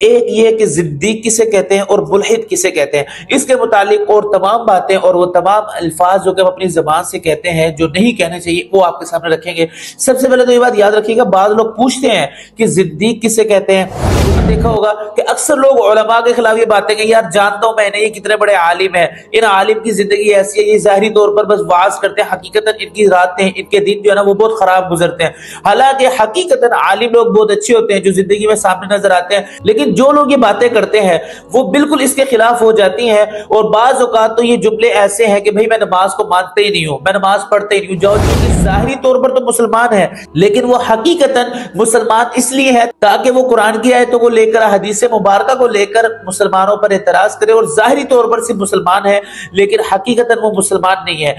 एक ये कि जिद्दीक किसे कहते हैं और मुल्हिद किसे कहते हैं, इसके मुतालिक और तमाम बातें और वो तमाम अल्फाज जो कि हम अपनी जबान से कहते हैं जो नहीं कहने चाहिए वो आपके सामने रखेंगे। सबसे पहले तो ये बात याद रखिएगा, बाद लोग पूछते हैं कि जिद्दीक किसे कहते हैं। तो देखा होगा कि अक्सर लोग उलमा के खिलाफ ये बातें कहें, यार जानता हूं मैंने ये कितने बड़े आलिम है, इन आलिम की जिंदगी ऐसी है, ये ज़ाहिरी तौर पर बस वाज करते हैं, हकीकतन इनकी रातें इनके दिन जो है ना वो बहुत खराब गुजरते हैं। हालांकि हकीकतन आलिम लोग बहुत अच्छे होते हैं जो जिंदगी में सामने नजर आते हैं, लेकिन जो लोग ये बातें करते हैं वो बिल्कुल इसके खिलाफ हो जाती हैं। और बाज औकात तो ये जुमले ऐसे हैं कि भाई मैं नमाज को मानते ही नहीं हूं, मैं नमाज पढ़ते ही नहीं हूं, जो ज़ाहिरी तौर पर तो मुसलमान है लेकिन वो हकीकतन मुसलमान इसलिए है ताकि वो कुरान की आयतों को लेकर हदीस मुबारका को लेकर मुसलमानों पर एतराज करे और ज़ाहिरी तौर पर सिर्फ मुसलमान है लेकिन हकीकतन वो मुसलमान नहीं है।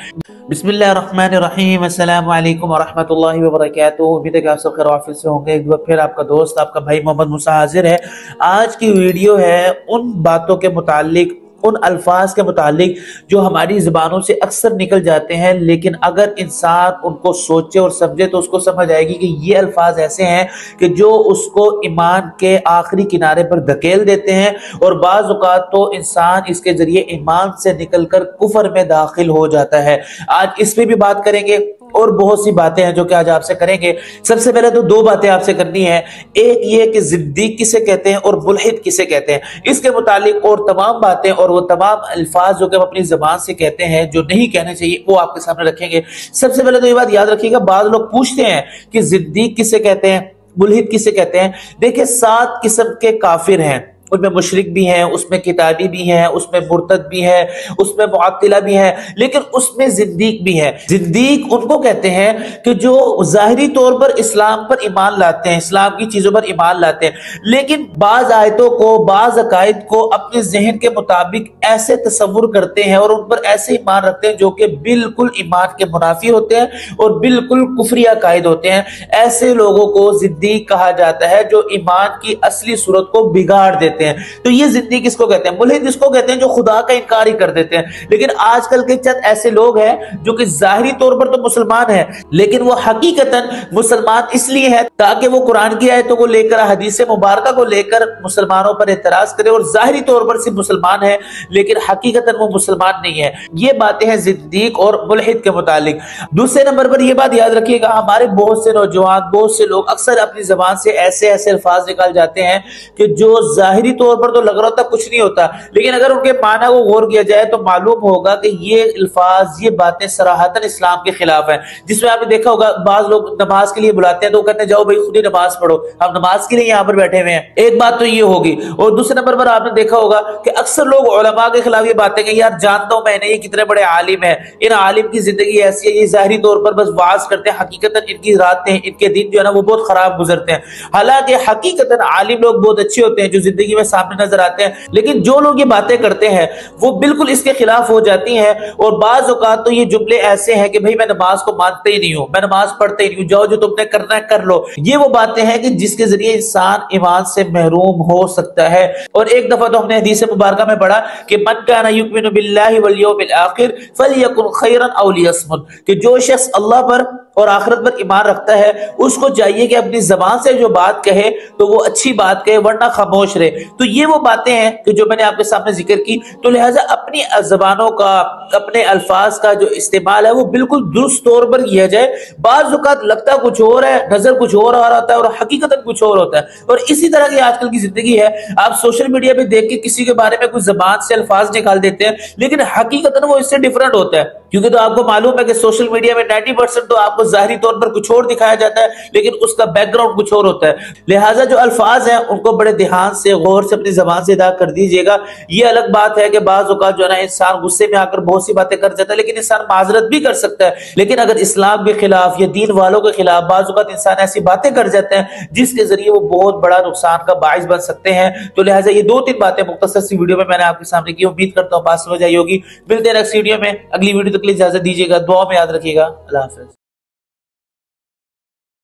बिस्मिल्लाहिर्रहमानिर्रहीम, अस्सलामु अलैकुम वरहमतुल्लाहि वबरकातुहू। उम्मीद है कि आप सब खैर वाफियत से होंगे। एक बार फिर आपका दोस्त आपका भाई मोहम्मद मूसा हाजिर है। आज की वीडियो है उन बातों के मुतालिक, उन अल्फाज के मुतालिक जो हमारी ज़बानों से अक्सर निकल जाते हैं, लेकिन अगर इंसान उनको सोचे और समझे तो उसको समझ आएगी कि ये अल्फाज ऐसे हैं कि जो उसको ईमान के आखिरी किनारे पर धकेल देते हैं और बाज़ औक़ात तो इंसान इसके जरिए ईमान से निकलकर कुफर में दाखिल हो जाता है। आज इस पे भी बात करेंगे और बहुत सी बातें हैं जो कि आज आपसे करेंगे। सबसे पहले तो दो बातें आपसे करनी है, एक ये कि जिद्दीक किसे कहते हैं और मुल्हिद किसे कहते हैं, इसके मुतालिक और तमाम बातें और वो तमाम अल्फाज जो कि हम अपनी जबान से कहते हैं जो नहीं कहने चाहिए वो आपके सामने रखेंगे। सबसे पहले तो ये बात याद रखिएगा, बाद लोग पूछते हैं कि जिद्दीक किसे कहते हैं, मुल्हिद किसे कहते हैं। देखिए 7 किस्म के काफिर हैं, उसमें मुशरिक भी हैं, उसमें किताबी भी हैं, उसमें मुर्तद भी है, उसमें मुअत्तिला भी है, लेकिन उसमें जिद्दीक भी है। जिद्दीक उनको कहते हैं कि जो ज़ाहिरी तौर पर इस्लाम पर ईमान लाते हैं, इस्लाम की चीजों पर ईमान लाते हैं, लेकिन बाज आयतों को, बाज अकायद को अपने जहन के मुताबिक ऐसे तसव्वुर करते हैं और उन पर ऐसे ईमान रखते हैं जो कि बिल्कुल ईमान के मुनाफी होते हैं और बिल्कुल कुफरी अकायद होते हैं। ऐसे लोगों को जिद्दीक कहा जाता है जो ईमान की असली सूरत को बिगाड़ देते हैं। तो ये जिद्दीक किसको कहते हैं। मुल्हिद इसको कहते हैं जो खुदा का इनकार ही कर देते हैं। लेकिन आजकल के चंद ऐसे लोग हैं जो कि ज़ाहिरी तौर पर तो मुसलमान है लेकिन वो हकीकतन मुसलमान इसलिए है ताकि वो कुरान की आयतों को लेकर हदीस मुबारका को लेकर मुसलमानों पर एतराज करे और ज़ाहिरी तौर पर सिर्फ मुसलमान है लेकिन हकीकतन वो मुसलमान नहीं है। ये बातें हैं जिद्दीक और मुल्हिद के मुतालिक। दूसरे नंबर पर यह बात याद रखिएगा, हमारे बहुत से नौजवान, बहुत से लोग अक्सर अपनी जबान से ऐसे ऐसे अल्फाज निकाल जाते हैं कि जो ज़ाहिरी तौर पर तो लग रहा होता कुछ नहीं होता, लेकिन अगर उनके माना को गौर किया जाए तो मालूम होगा कि ये अल्फाज, ये बातें सराहतन इस्लाम के खिलाफ हैं। जिसमें आपने देखा होगा बाज लोग नमाज के लिए बुलाते हैं तो कहते हैं जाओ भाई खुद ही नमाज पढ़ो, हम नमाज के लिए यहाँ पर बैठे हुए हैं। एक बात तो ये होगी। और दूसरे नंबर पर आपने देखा होगा कि अक्सर लोग उलमा के खिलाफ ये बातें कहें, यार जानता हूं मैंने ये कितने बड़े आलिम है, इन आलिम की जिंदगी ऐसी है, ये ज़ाहिरी तौर पर बस वाज करते हैं, हकीकतन इनकी रातें इनके दिन जो है ना वो बहुत खराब गुजरते हैं। हालांकि हकीकतन आलिम लोग बहुत अच्छे होते हैं जो जिंदगी में सामने नजर आते हैं, लेकिन जो लोग ये बातें करते हैं वो बिल्कुल इसके खिलाफ हो जाती हैं। और बाज औकात तो ये जुमले ऐसे हैं कि भाई मैं नमाज को मानते ही नहीं हूं, मैं नमाज पढ़ते ही नहीं हूं, जाओ जो तुमने करना है कर लो। ये वो बातें हैं कि जिसके जरिए इंसान ईमान से महरूम हो सकता है। और एक दफा तो हमने हदीस मुबारका में पढ़ा कि मन काना युमिनु बिल्लाहि वल यौमिल आखिर फलयकुल खैरन औ लियस्मुत, कि जो शख्स अल्लाह पर और आखिरत पर ईमान रखता है उसको चाहिए कि अपनी जबान से जो बात कहे तो वो अच्छी बात कहे वरना खामोश रहे। तो ये वो बातें हैं कि जो मैंने आपके सामने जिक्र की। तो लिहाजा अपनी जबानों का, अपने अल्फाज का जो इस्तेमाल है वो बिल्कुल दुरुस्त तौर पर किया जाए। बाज़ औक़ात लगता कुछ और है, नजर कुछ और आ रहा है और हकीकतन कुछ और होता है। और इसी तरह की आजकल की जिंदगी है। आप सोशल मीडिया पे देख के किसी के बारे में कुछ जबान से अल्फाज निकाल देते हैं लेकिन हकीकतन वो इससे डिफरेंट होता है, क्योंकि तो आपको मालूम है कि सोशल मीडिया में 90% तो आपको ज़ाहिरी तौर पर कुछ और दिखाया जाता है लेकिन उसका बैकग्राउंड कुछ और होता है। लिहाजा जो अल्फाज हैं उनको बड़े ध्यान से, गौर से अपनी जबान से अदा कर दीजिएगा। ये अलग बात है कि बाज़ औक़ात जो है ना इंसान गुस्से में आकर बहुत सी बातें कर जाता है, लेकिन इंसान माजरत भी कर सकता है। लेकिन अगर इस्लाम के खिलाफ या दीन वालों के खिलाफ बाज़ औक़ात इंसान ऐसी बातें कर जाते हैं जिसके जरिए वो बहुत बड़ा नुकसान का बाइस बन सकते हैं। तो लिहाजा ये 2-3 बातें मुख्तसर सी वीडियो में मैंने आपके सामने की। उम्मीद करता हूँ बात समझ आई होगी। मिलते हैं नेक्स्ट वीडियो में। अगली वीडियो तक के लिए इजाजत दीजिएगा, दुआ में याद रखिएगा। अल्लाह हाफ़िज़।